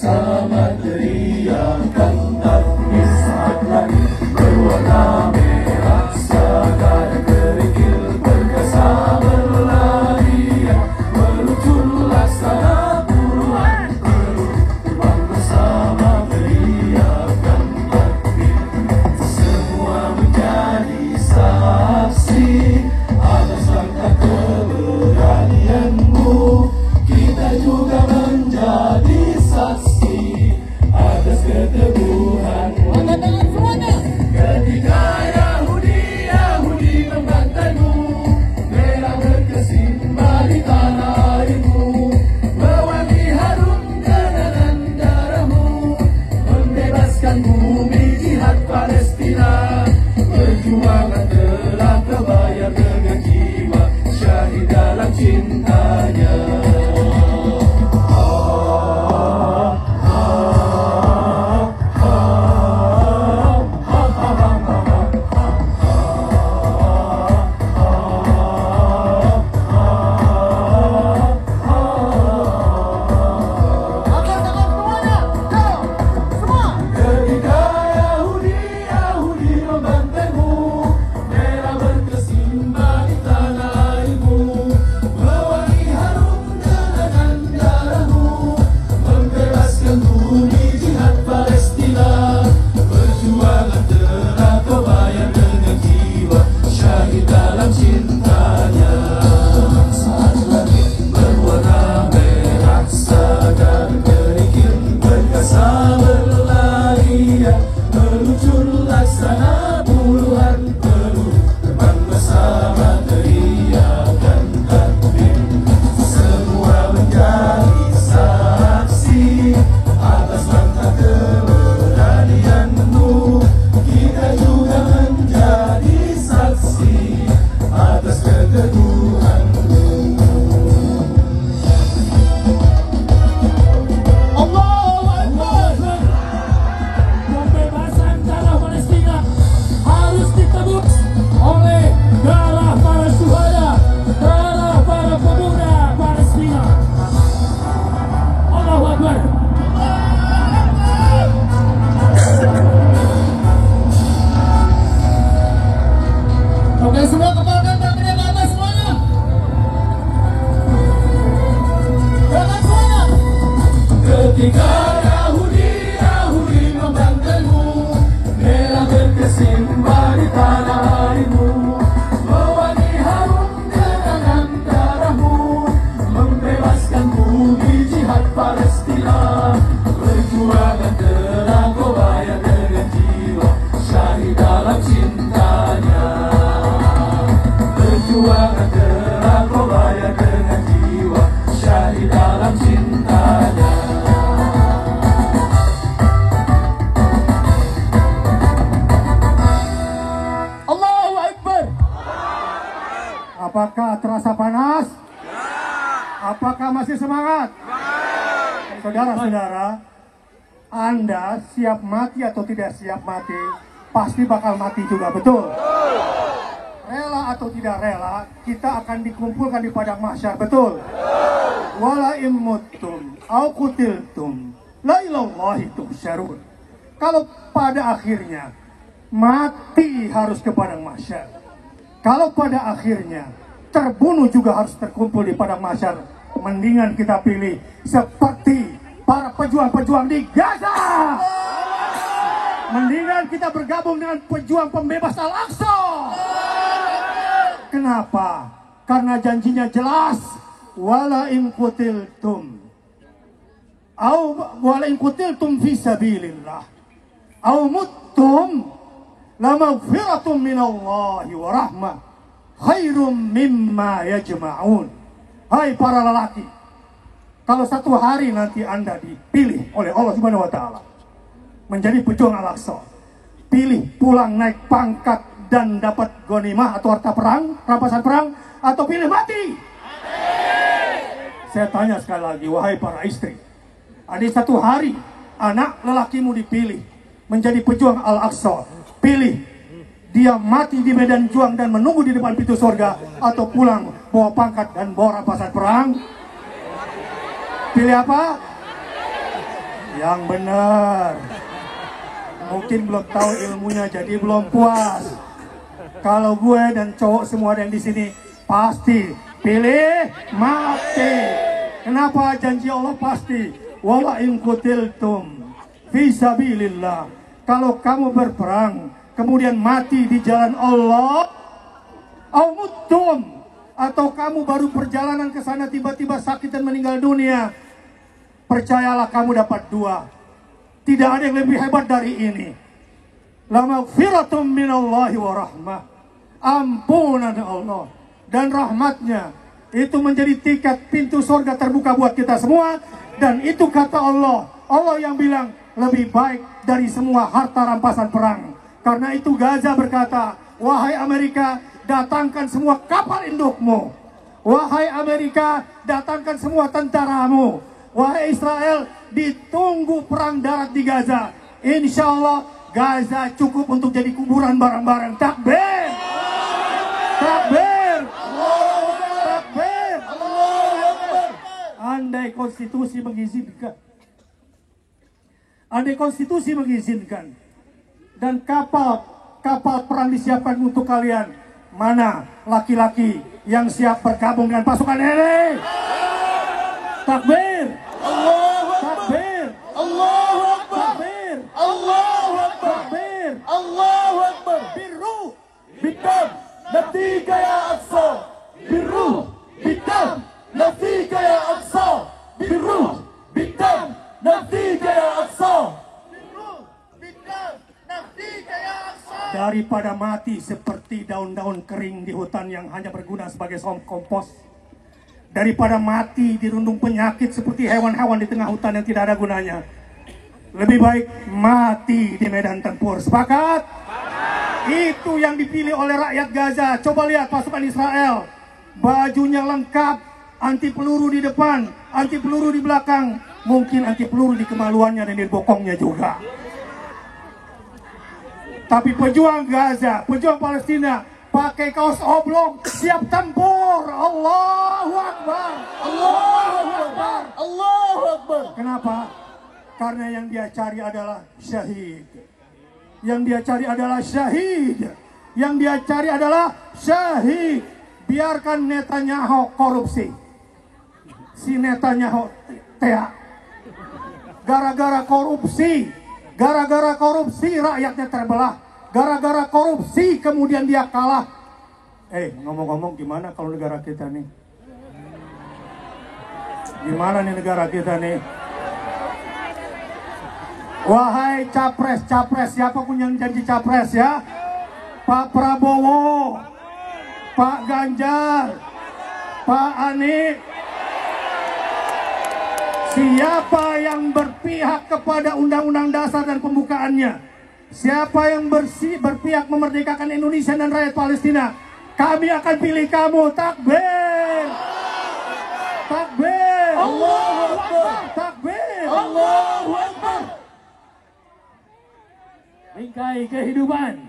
bersama teriakan takbir saat langit berwarna merah, sadar kerikil berkasa berlari, meluncur laksana puluhan peluru terbang bersama teriakan takbir. Semua menjadi saksi atas langkah keberanianmu, kita juga menjadi saksi atas keteguhan. Angkat tangan semuanya. Ketika Yahudi membantaimu, merah berkesimbar di tanah airmu, mewangi harum genangan darahmu, membebaskan bumi jihad Palestina. Perjuangan telah terbayar dengan jiwa, syahid dalam cintanya. Ketika Yahudi membantaimu, merah berkesimbar di tanah airmu, mewangi harum genangan darahmu, membebaskan bumi jihad Palestina. Perjuangan telah kau bayar dengan jiwa, syahid dalam cintanya. Perjuangan telah kau bayar dengan jiwa, syahid dalam cintanya. Apakah terasa panas? Apakah masih semangat? Saudara-saudara, Anda siap mati atau tidak siap mati, pasti bakal mati juga, betul? Rela atau tidak rela, kita akan dikumpulkan di padang mahsyar, betul? Wala immuttum au qutiltum la ilallahi tuhsyarun. Kalau pada akhirnya mati harus ke padang mahsyar, kalau pada akhirnya terbunuh juga harus terkumpul di padang mahsyar, mendingan kita pilih seperti para pejuang-pejuang di Gaza. Mendingan kita bergabung dengan pejuang pembebas Al-Aqsa. Kenapa? Karena janjinya jelas, wala in qutiltum fi sabilillah au muttum la maghfiratum minallahi wa rahmah khairum mimma yajma'un. Hai para lelaki, kalau satu hari nanti Anda dipilih oleh Allah Subhanahu wa taala menjadi pejuang Al-Aqsa, pilih pulang naik pangkat dan dapat ghanimah atau harta perang, rampasan perang, atau pilih mati. Saya tanya sekali lagi, wahai para istri, ada satu hari anak lelakimu dipilih menjadi pejuang Al-Aqsa, pilih dia mati di medan juang dan menunggu di depan pintu surga, atau pulang bawa pangkat dan bawa rampasan perang? Pilih apa? Yang benar. Mungkin belum tahu ilmunya, jadi belum puas. Kalau gue dan cowok semua yang di sini pasti pilih mati. Kenapa janji Allah pasti? Wala in qutiltum fi sabilillah. Kalau kamu berperang, kemudian mati di jalan Allah, au muttum, atau kamu baru perjalanan ke sana tiba-tiba sakit dan meninggal dunia, percayalah kamu dapat dua. Tidak ada yang lebih hebat dari ini. La maghfiratum minallahi wa rahmah. Ampunan Allah dan rahmatnya itu menjadi tiket pintu surga terbuka buat kita semua. Dan itu kata Allah. Allah yang bilang lebih baik dari semua harta rampasan perang. Karena itu Gaza berkata, wahai Amerika, datangkan semua kapal indukmu. Wahai Amerika, datangkan semua tentaramu. Wahai Israel, ditunggu perang darat di Gaza. Insya Allah Gaza cukup untuk jadi kuburan barang-barang. Takbir! Takbir! Takbir! Andai konstitusi mengizinkan, dan kapal perang disiapkan untuk kalian, mana laki-laki yang siap bergabung dengan pasukan ini? Takbir! Takbir! Allahu Akbar! Takbir! Allahu Akbar! Takbir! Allahu Akbar! Birru! Bidam nafika ya Aqsa. Birru bidam nafika ya Aqsa. Birru bidam nafika ya Aqsa. Daripada mati seperti daun-daun kering di hutan yang hanya berguna sebagai kompos, daripada mati dirundung penyakit seperti hewan-hewan di tengah hutan yang tidak ada gunanya, lebih baik mati di medan tempur. Sepakat? Itu yang dipilih oleh rakyat Gaza. Coba lihat pasukan Israel, bajunya lengkap, anti peluru di depan, anti peluru di belakang, mungkin anti peluru di kemaluannya dan di bokongnya juga. Tapi pejuang Gaza, pejuang Palestina, pakai kaos oblong, siap tempur. Allahu Akbar! Allahu Akbar! Allahu Akbar! Kenapa? Karena yang dia cari adalah syahid. Yang dia cari adalah syahid. Yang dia cari adalah syahid. Biarkan Netanyahu korupsi. Si Netanyahu teak. Gara-gara korupsi rakyatnya terbelah. Gara-gara korupsi kemudian dia kalah. Ngomong-ngomong gimana kalau negara kita nih? Gimana nih negara kita nih? Wahai capres, siapapun yang janji capres ya, Pak Prabowo, Pak Ganjar, Pak Anies, siapa yang berpihak kepada Undang-Undang Dasar dan pembukaannya, siapa yang berpihak memerdekakan Indonesia dan rakyat Palestina, kami akan pilih kamu. Takbir! Takbir! Allahu Akbar! Takbir! Allahu Akbar! Bingkai kehidupan.